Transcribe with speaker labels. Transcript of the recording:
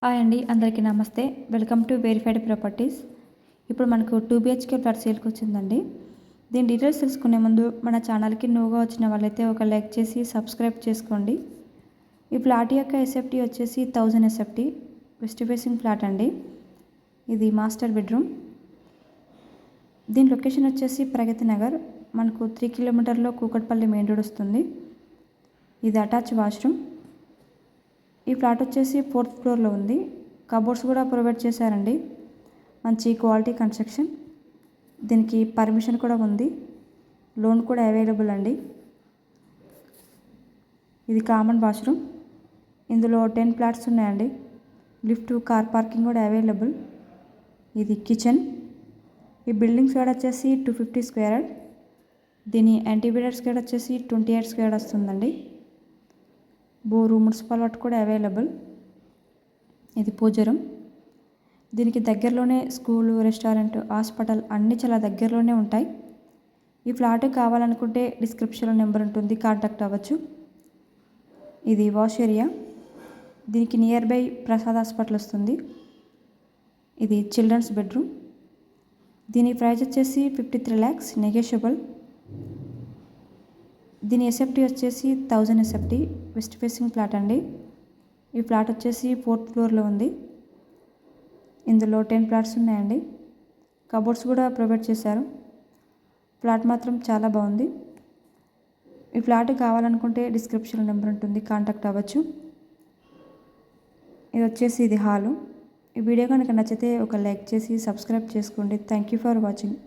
Speaker 1: Hi అండి, అందరికీ నమస్తే. Welcome to verified properties. ఇప్పుడు మనకు 2 BHK ఫ్లాట్ సేల్కి వచ్చిందండి. దీని డీటెయిల్స్ తెలుసుకునే ముందు మన ఛానల్కి న్యూగా వచ్చిన వాళ్ళైతే ఒక లైక్ చేసి సబ్స్క్రైబ్ చేసుకోండి. ఈ ఫ్లాట్ యొక్క ఎస్ఎఫ్టీ వచ్చేసి 1000 ఎస్ఎఫ్టీ వెస్ట్ ఫేసింగ్ ఫ్లాట్ అండి. ఇది మాస్టర్ బెడ్రూమ్. దీని లొకేషన్ వచ్చేసి ప్రగతి నగర్. మనకు 3 కిలోమీటర్లో కూకట్పల్లి మెయిన్ రోడ్ వస్తుంది. ఇది అటాచ్ వాష్రూమ్. ఈ ఫ్లాట్ వచ్చేసి 4th ఫ్లోర్లో ఉంది. కబోర్డ్స్ కూడా ప్రొవైడ్ చేశారండి. మంచి క్వాలిటీ కన్స్ట్రక్షన్. దీనికి పర్మిషన్ కూడా ఉంది. లోన్ కూడా అవైలబుల్ అండి. ఇది కామన్ వాష్రూమ్. ఇందులో 10 ఫ్లాట్స్ ఉన్నాయండి. లిఫ్ట్, కార్ పార్కింగ్ కూడా అవైలబుల్. ఇది కిచెన్. ఈ బిల్డింగ్ స్క్వేర్ వచ్చేసి 250 స్క్వేర్ యార్డ్. దీని యాంటీబిడర్ స్క్వేర్ వచ్చేసి 28 స్క్వేర్ వస్తుందండి. బోరు, మున్సిపల్ వాటర్ కూడా అవైలబుల్. ఇది పూజరం. దీనికి దగ్గరలోనే స్కూలు, రెస్టారెంట్, హాస్పిటల్ అన్నీ చాలా దగ్గరలోనే ఉంటాయి. ఈ ఫ్లాట్ కావాలనుకుంటే డిస్క్రిప్షన్లో నెంబర్ ఉంటుంది, కాంటాక్ట్ అవ్వచ్చు. ఇది వాష్ ఏరియా. దీనికి నియర్ బై ప్రసాద్ హాస్పిటల్ వస్తుంది. ఇది చిల్డ్రన్స్ బెడ్రూమ్. దీని ప్రైస్ వచ్చేసి 53 lakhs నెగోషియబుల్. దీని ఎస్ఎఫ్టీ వచ్చేసి 1000 ఎస్ఎఫ్టీ వెస్ట్ ఫేసింగ్ ఫ్లాట్ అండి. ఈ ఫ్లాట్ వచ్చేసి 4th ఫ్లోర్లో ఉంది. ఇందులో 10 ఫ్లాట్స్ ఉన్నాయండి. కబోర్డ్స్ కూడా ప్రొవైడ్ చేశారు. ఫ్లాట్ మాత్రం చాలా బాగుంది. ఈ ఫ్లాట్ కావాలనుకుంటే డిస్క్రిప్షన్లో నెంబర్ ఉంటుంది, కాంటాక్ట్ అవ్వచ్చు. ఇది వచ్చేసి ఇది హాలు. ఈ వీడియో కనుక నచ్చితే ఒక లైక్ చేసి సబ్స్క్రైబ్ చేసుకోండి. Thank you for watching.